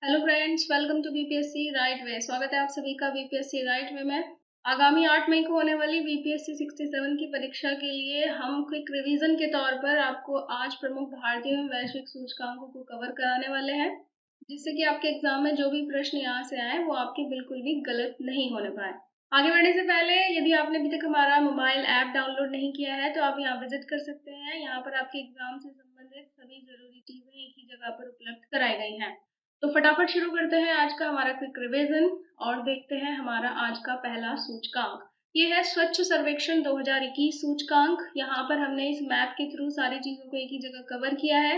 Hello friends, welcome to BPSC right way. स्वागत है आप सभी का बीपीएससी राइट वे में। आगामी 8 मई को होने वाली बीपीएससी 67 की परीक्षा के लिए हम क्विक रिवीजन के तौर पर आपको आज प्रमुख भारतीय एवं वैश्विक सूचकांकों को कवर कराने वाले हैं, जिससे कि आपके एग्जाम में जो भी प्रश्न यहाँ से आए वो आपके बिल्कुल भी गलत नहीं होने पाए। आगे बढ़ने से पहले यदि आपने अभी तक हमारा मोबाइल ऐप डाउनलोड नहीं किया है तो आप यहाँ विजिट कर सकते हैं। यहाँ पर आपके एग्जाम से संबंधित सभी जरूरी चीजें एक ही जगह पर उपलब्ध कराई गई हैं। तो फटाफट शुरू करते हैं आज का हमारा क्विक रिवीजन और देखते हैं हमारा आज का पहला सूचकांक। ये है स्वच्छ सर्वेक्षण 2021 सूचकांक। यहाँ पर हमने इस मैप के थ्रू सारी चीजों को एक ही जगह कवर किया है।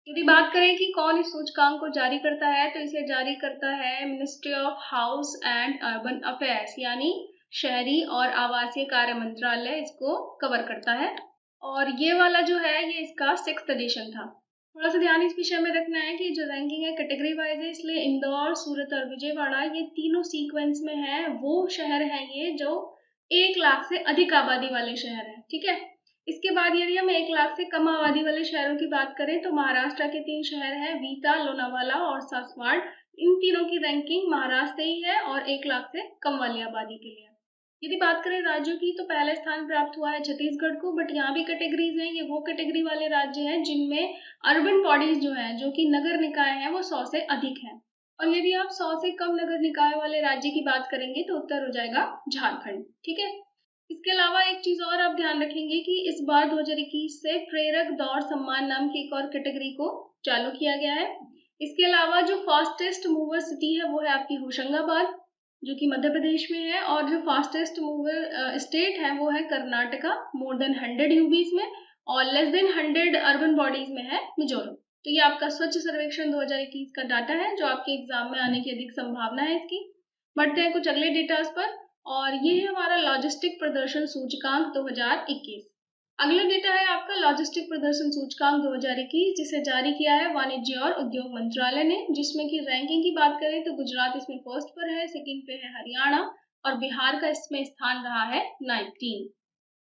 यदि बात करें कि कौन इस सूचकांक को जारी करता है तो इसे जारी करता है ministry of house and urban affairs, यानी शहरी और आवासीय कार्य मंत्रालय इसको कवर करता है। और ये वाला जो है ये इसका 6th एडिशन था। थोड़ा सा ध्यान इस विषय में रखना है कि जो रैंकिंग है कैटेगरी वाइज है, इसलिए इंदौर, सूरत और विजयवाड़ा ये तीनों सीक्वेंस में है। वो शहर है ये जो 1 लाख से अधिक आबादी वाले शहर है, ठीक है। इसके बाद यदि हम 1 लाख से कम आबादी वाले शहरों की बात करें तो महाराष्ट्र के 3 शहर हैं, वीता, लोनावाला और सासवाड़। इन तीनों की रैंकिंग महाराष्ट्र ही है और 1 लाख से कम वाली आबादी के लिए। यदि बात करें राज्यों की तो पहला स्थान प्राप्त हुआ है छत्तीसगढ़ को, बट यहाँ भी कैटेगरीज हैं। ये वो कैटेगरी वाले राज्य हैं जिनमें अर्बन बॉडीज जो है, जो कि नगर निकाय हैं, वो 100 से अधिक हैं। और यदि आप 100 से कम नगर निकाय वाले राज्य की बात करेंगे तो उत्तर हो जाएगा झारखंड, ठीक है। इसके अलावा एक चीज और आप ध्यान रखेंगे कि इस बार 2021 से प्रेरक दौड़ सम्मान नाम की एक और कैटेगरी को चालू किया गया है। इसके अलावा जो फास्टेस्ट मूवर सिटी है वो है आपकी होशंगाबाद, जो कि मध्य प्रदेश में है। और जो फास्टेस्ट मूवर स्टेट है वो है कर्नाटका, मोर देन 100 यूबीज में, और लेस देन 100 अर्बन बॉडीज में है मिजोरम। तो ये आपका स्वच्छ सर्वेक्षण 2021 का डाटा है जो आपके एग्जाम में आने की अधिक संभावना है इसकी। बढ़ते हैं कुछ अगले डेटास पर, और ये है हमारा लॉजिस्टिक प्रदर्शन सूचकांक 2021। अगला डेटा है आपका लॉजिस्टिक प्रदर्शन सूचकांक 2021, जिसे जारी किया है वाणिज्य और उद्योग मंत्रालय ने। जिसमें की रैंकिंग की बात करें तो गुजरात इसमें फर्स्ट पर है, सेकंड पे है हरियाणा और बिहार का इसमें स्थान रहा है 19।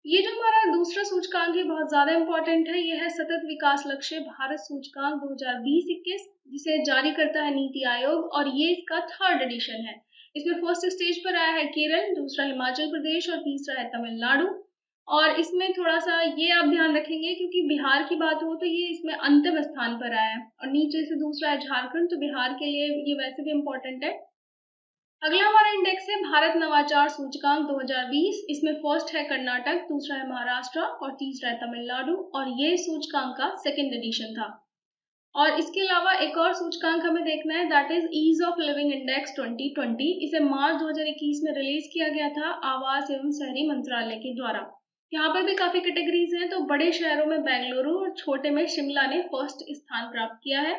ये जो हमारा दूसरा सूचकांक है बहुत ज्यादा इंपॉर्टेंट है। ये है सतत विकास लक्ष्य भारत सूचकांक 2020-21, जिसे जारी करता है नीति आयोग, और ये इसका 3rd एडिशन है। इसमें फर्स्ट स्टेज पर आया है केरल, दूसरा हिमाचल प्रदेश और तीसरा है तमिलनाडु। और इसमें थोड़ा सा ये आप ध्यान रखेंगे क्योंकि बिहार की बात हो तो ये इसमें अंतिम स्थान पर आया है, और नीचे से दूसरा है झारखंड, तो बिहार के लिए ये वैसे भी इम्पोर्टेंट है। अगला हमारा इंडेक्स है भारत नवाचार सूचकांक 2020। इसमें फर्स्ट है कर्नाटक, दूसरा है महाराष्ट्र और तीसरा है तमिलनाडु, और ये सूचकांक का 2nd एडिशन था। और इसके अलावा एक और सूचकांक हमें देखना है, that is ease of living index 2020। इसे मार्च 2021 में रिलीज किया गया था आवास एवं शहरी मंत्रालय के द्वारा। यहाँ पर भी काफी कैटेगरीज हैं। तो बड़े शहरों में बेंगलुरु और छोटे में शिमला ने फर्स्ट स्थान प्राप्त किया है।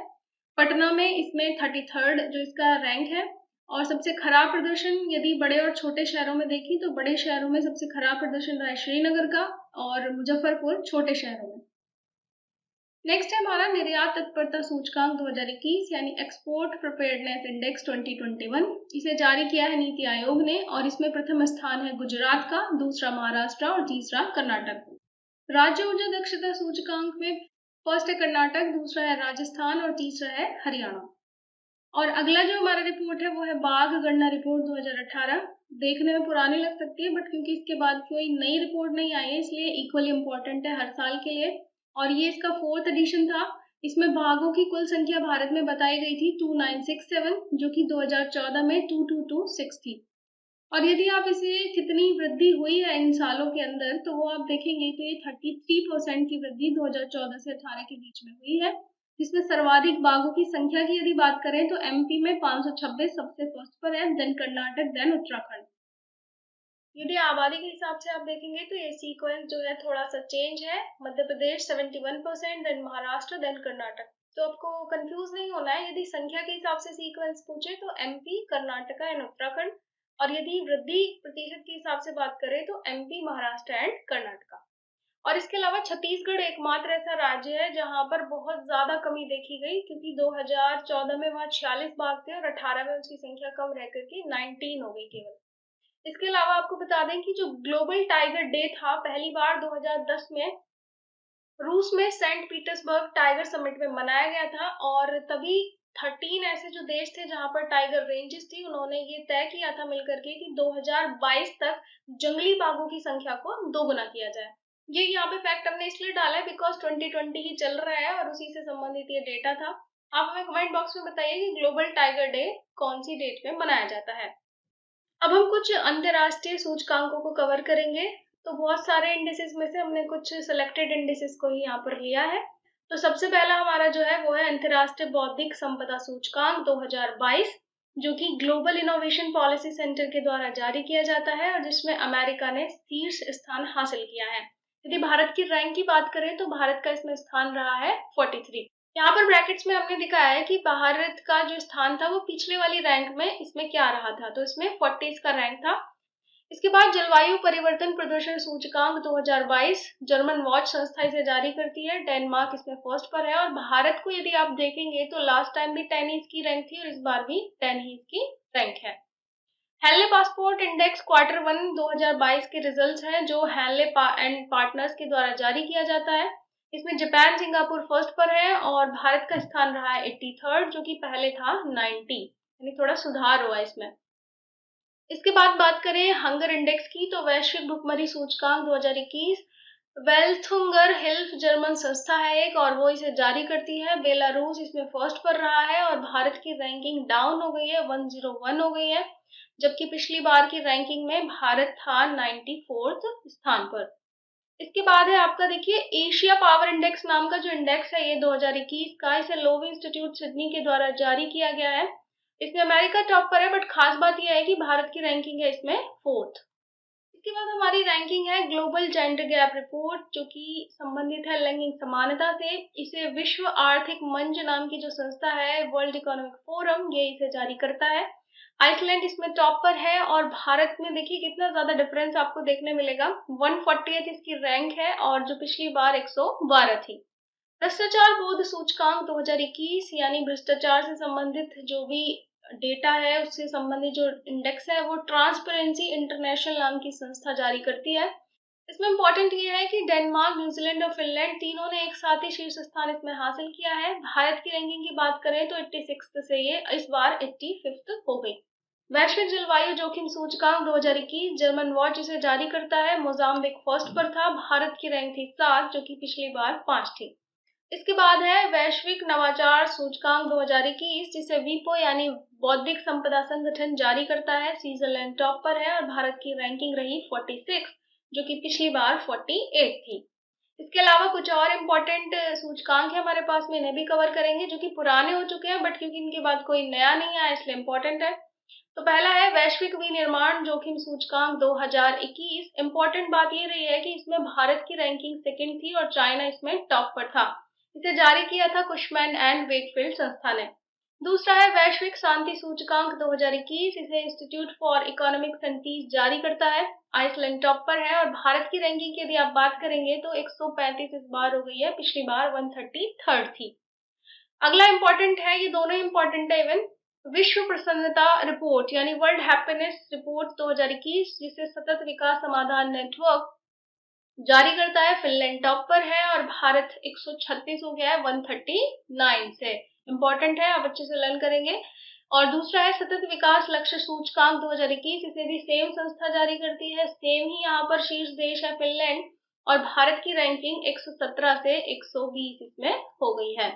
पटना में इसमें 33rd जो इसका रैंक है। और सबसे खराब प्रदर्शन यदि बड़े और छोटे शहरों में देखें तो बड़े शहरों में सबसे खराब प्रदर्शन रहा है श्रीनगर का, और मुजफ्फरपुर छोटे शहरों में। नेक्स्ट है हमारा निर्यात तत्परता सूचकांक 2021, यानी एक्सपोर्ट प्रिपेयर्डनेस इंडेक्स 2021। इसे जारी किया है नीति आयोग ने, और इसमें प्रथम स्थान है गुजरात का, दूसरा महाराष्ट्र और तीसरा कर्नाटक। राज्य ऊर्जा दक्षता सूचकांक में फर्स्ट है कर्नाटक, दूसरा है राजस्थान और तीसरा है हरियाणा। और अगला जो हमारा रिपोर्ट है वो है बाघ गणना रिपोर्ट 2018। देखने में पुरानी लग सकती है, बट क्योंकि इसके बाद कोई नई रिपोर्ट नहीं आई है इसलिए इक्वली इम्पोर्टेंट है हर साल के लिए। और ये इसका 4th एडिशन था। इसमें बाघों की कुल संख्या भारत में बताई गई थी 2967, जो कि 2014 में 2226 थी। और यदि आप इसे कितनी वृद्धि हुई है इन सालों के अंदर तो वो आप देखेंगे तो ये 33% की वृद्धि 2014 से 18 के बीच में हुई है। जिसमें सर्वाधिक बाघों की संख्या की यदि बात करें तो एमपी में 526 सबसे फर्स्ट पर है, देन कर्नाटक, देन उत्तराखंड। यदि आबादी के हिसाब से आप देखेंगे तो ये सीक्वेंस जो है थोड़ा सा चेंज है। Madhya Pradesh 71%, then Maharashtra, then Karnataka. तो आपको कंफ्यूज नहीं होना है। यदि संख्या के हिसाब से सीक्वेंस पूछे तो एमपी, कर्नाटका एंड उत्तराखंड। और यदि वृद्धि प्रतिशत के हिसाब से बात करें तो एमपी, महाराष्ट्र एंड कर्नाटका। और इसके अलावा छत्तीसगढ़ एकमात्र ऐसा राज्य है जहां पर बहुत ज्यादा कमी देखी गई, क्योंकि 2014 में वहां 46 बाघ थे और 18 में उसकी संख्या कम रह करके 19 हो गई केवल। इसके अलावा आपको बता दें कि जो ग्लोबल टाइगर डे था पहली बार 2010 में रूस में सेंट पीटर्सबर्ग टाइगर समिट में मनाया गया था, और तभी 13 ऐसे जो देश थे जहां पर टाइगर रेंजेस थी, उन्होंने ये तय किया था मिलकर के कि 2022 तक जंगली बाघों की संख्या को दोगुना किया जाए। ये यहाँ पे फैक्ट हमने इसलिए डाला है बिकॉज 2020 ही चल रहा है और उसी से संबंधित ये डेटा था। आप हमें कमेंट बॉक्स में बताइए कि ग्लोबल टाइगर डे कौन सी डेट में मनाया जाता है। अब हम कुछ अंतर्राष्ट्रीय सूचकांकों को कवर करेंगे। तो बहुत सारे इंडिसेस में से हमने कुछ सिलेक्टेड इंडिसेस को ही यहाँ पर लिया है। तो सबसे पहला हमारा जो है वो है अंतर्राष्ट्रीय बौद्धिक संपदा सूचकांक 2022, जो कि ग्लोबल इनोवेशन पॉलिसी सेंटर के द्वारा जारी किया जाता है और जिसमें अमेरिका ने शीर्ष स्थान हासिल किया है। यदि भारत की रैंक की बात करें तो भारत का इसमें स्थान रहा है 43। यहाँ पर ब्रैकेट्स में हमने दिखाया है कि भारत का जो स्थान था वो पिछले वाली रैंक में इसमें क्या रहा था, तो इसमें 40 का रैंक था। इसके बाद जलवायु परिवर्तन प्रदर्शन सूचकांक 2022 जर्मन वॉच संस्था इसे जारी करती है। डेनमार्क इसमें फर्स्ट पर है और भारत को यदि आप देखेंगे तो लास्ट टाइम भी 10 ही इसकी रैंक थी और इस बार भी 10 ही इसकी रैंक है। हैले पासपोर्ट इंडेक्स Q1 2022 के रिजल्ट्स हैं जो हैले एंड पार्टनर्स के द्वारा जारी किया जाता है। इसमें जापान सिंगापुर फर्स्ट पर है और भारत का स्थान रहा है 83rd, जो कि पहले था 90, यानी थोड़ा सुधार हुआ इसमें। इसके बाद बात करें हंगर इंडेक्स की, तो वैश्विक भुखमरी सूचकांक 2021 वेल्थुंगर हिल्फ जर्मन संस्था है एक और वो इसे जारी करती है। बेलारूस इसमें फर्स्ट पर रहा है और भारत की रैंकिंग डाउन हो गई है, 101 हो गई है, जबकि पिछली बार की रैंकिंग में भारत था 94th स्थान पर। इसके बाद है आपका देखिए एशिया पावर इंडेक्स नाम का जो इंडेक्स है ये 2021 का, इसे लोवी इंस्टीट्यूट सिडनी के द्वारा जारी किया गया है। इसमें अमेरिका टॉप पर है बट खास बात यह है कि भारत की रैंकिंग है इसमें 4th। इसके बाद हमारी रैंकिंग है ग्लोबल जेंडर गैप रिपोर्ट, जो कि संबंधित है लैंगिक समानता से। इसे विश्व आर्थिक मंच नाम की जो संस्था है, वर्ल्ड इकोनॉमिक फोरम, ये इसे जारी करता है। आइसलैंड इसमें टॉप पर है और भारत में देखिए कितना ज्यादा डिफरेंस आपको देखने मिलेगा। 140th इसकी रैंक है और जो पिछली बार 112 थी। भ्रष्टाचार बोध सूचकांक 2021, यानी भ्रष्टाचार से संबंधित जो भी डेटा है उससे संबंधित जो इंडेक्स है वो ट्रांसपेरेंसी इंटरनेशनल नाम की संस्था जारी करती है। इसमें इम्पोर्टेंट ये है कि डेनमार्क, न्यूजीलैंड और फिनलैंड तीनों ने एक साथ ही शीर्ष स्थान इसमें हासिल किया है। भारत की रैंकिंग की बात करें तो 86 से ये इस बार 85 हो गई। वैश्विक जलवायु जोखिम सूचकांक 2021 जर्मन वॉच इसे जारी करता है। मोजाम्बिक फर्स्ट पर था, भारत की रैंक थी 7, जो कि पिछली बार 5 थी। इसके बाद है वैश्विक नवाचार सूचकांक 2021, जिसे वीपो यानी बौद्धिक संपदा संगठन जारी करता है। स्विट्जरलैंड टॉप पर है और भारत की रैंकिंग रही 46, जो कि पिछली बार 48 थी। इसके अलावा कुछ और इम्पोर्टेंट सूचकांक है हमारे पास में, इन्हें भी कवर करेंगे, जो कि पुराने हो चुके हैं बट क्योंकि इनके बाद कोई नया नहीं आया इसलिए इम्पोर्टेंट है। तो पहला है वैश्विक विनिर्माण जोखिम सूचकांक 2021। इम्पोर्टेंट बात ये रही है कि इसमें भारत की रैंकिंग सेकंड थी और चाइना इसमें टॉप पर था। इसे जारी किया था कुशमैन एंड वेकफील्ड संस्था ने। दूसरा है वैश्विक शांति सूचकांक 2021, इसे इंस्टीट्यूट फॉर इकोनॉमिक स्टडीज जारी करता है। आइसलैंड टॉप पर है और भारत की रैंकिंग की यदि आप बात करेंगे तो 135 इस बार हो गई है, पिछली बार 133rd थी। अगला इम्पोर्टेंट है, ये दोनों इम्पोर्टेंट है इवन, विश्व प्रसन्नता रिपोर्ट यानी वर्ल्ड हैप्पीनेस रिपोर्ट 2021, जिसे सतत विकास समाधान नेटवर्क जारी करता है। फिनलैंड टॉप पर है और भारत 136 हो गया है 139 से। इम्पोर्टेंट है, आप अच्छे से लर्न करेंगे। और दूसरा है सतत विकास लक्ष्य सूचकांक 2021, इसे भी सेम संस्था जारी करती है। सेम ही यहाँ पर शीर्ष देश है फिनलैंड और भारत की रैंकिंग 117 से 120 इसमें हो गई है।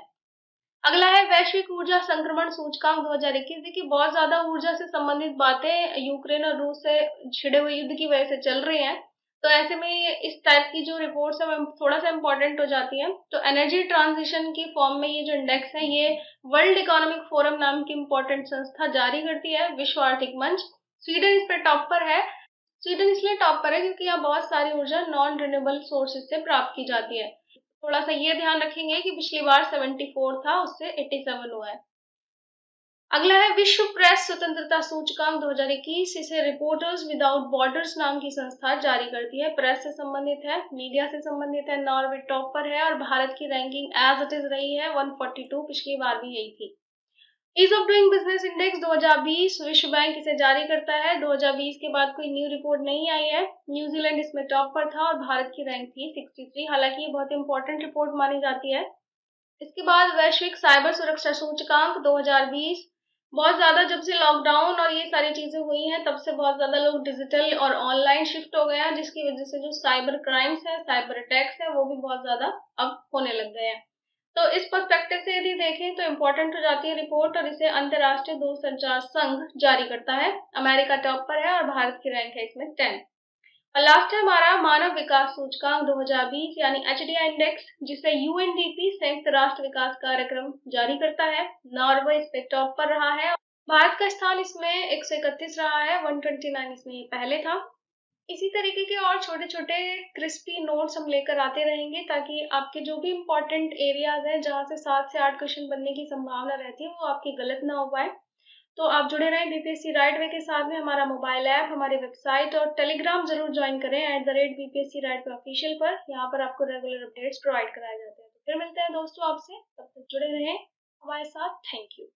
अगला है वैश्विक ऊर्जा संक्रमण सूचकांक 2021। देखिए बहुत ज्यादा ऊर्जा से संबंधित बातें यूक्रेन और रूस से छिड़े हुए युद्ध की वजह से चल रही हैं, तो ऐसे में इस टाइप की जो रिपोर्ट्स है थोड़ा सा इम्पोर्टेंट हो जाती है। तो एनर्जी ट्रांजिशन की फॉर्म में ये जो इंडेक्स है ये वर्ल्ड इकोनॉमिक फोरम नाम की इम्पोर्टेंट संस्था जारी करती है। विश्व आर्थिक मंच, स्वीडन इस पे टॉप पर है। स्वीडन इसलिए टॉप पर है क्योंकि यहाँ बहुत सारी ऊर्जा नॉन रिन्यूएबल सोर्सेज से प्राप्त की जाती है। थोड़ा सा ये ध्यान रखेंगे कि पिछली बार 74 था, उससे 87 हुआ है। अगला है विश्व प्रेस स्वतंत्रता सूचकांक 2021, इसे रिपोर्टर्स विदाउट बॉर्डर्स नाम की संस्था जारी करती है। प्रेस से संबंधित है, मीडिया से संबंधित है। नॉर्वे टॉप पर है और भारत की रैंकिंग एज इट इज रही है 142, पिछली बार भी यही थी। Ease of doing business index 2020, विश्व बैंक इसे जारी करता है। 2020 के बाद कोई न्यू रिपोर्ट नहीं आई है। न्यूजीलैंड इसमें टॉप पर था और भारत की रैंक थी 63। हालांकि ये बहुत इंपॉर्टेंट रिपोर्ट मानी जाती है। इसके बाद वैश्विक साइबर सुरक्षा सूचकांक 2020, बहुत ज़्यादा जब से लॉकडाउन और ये सारी चीज़ें हुई हैं तब से बहुत ज़्यादा लोग डिजिटल और ऑनलाइन शिफ्ट हो गए हैं, जिसकी वजह से जो साइबर क्राइम्स है, साइबर अटैक्स है, वो भी बहुत ज़्यादा अब होने लग गए हैं। तो इस पर्सपेक्टिव से यदि देखें तो इम्पोर्टेंट हो जाती है रिपोर्ट, और इसे अंतर्राष्ट्रीय दूरसंचार संघ जारी करता है। अमेरिका टॉप पर है और भारत की रैंक है इसमें 10। और लास्ट है हमारा मानव विकास सूचकांक 2020 यानी एचडीआई इंडेक्स, जिसे यूएनडीपी संयुक्त राष्ट्र विकास कार्यक्रम जारी करता है। नॉर्वे इस पे टॉप पर रहा है। भारत का स्थान इसमें 131 रहा है, 129 इसमें ये पहले था। इसी तरीके के और छोटे छोटे क्रिस्पी नोट्स हम लेकर आते रहेंगे, ताकि आपके जो भी इम्पोर्टेंट एरियाज हैं जहाँ से 7 से 8 क्वेश्चन बनने की संभावना रहती है वो आपकी गलत ना हो पाए। तो आप जुड़े रहें बीपीएससी राइट वे के साथ में। हमारा मोबाइल ऐप, हमारी वेबसाइट और टेलीग्राम जरूर ज्वाइन करें @BPSC राइट वे ऑफिशियल पर। यहाँ पर आपको रेगुलर अपडेट्स प्रोवाइड कराए जाते हैं। तो फिर मिलते हैं दोस्तों आपसे, तब तक जुड़े रहें हमारे साथ। Thank you.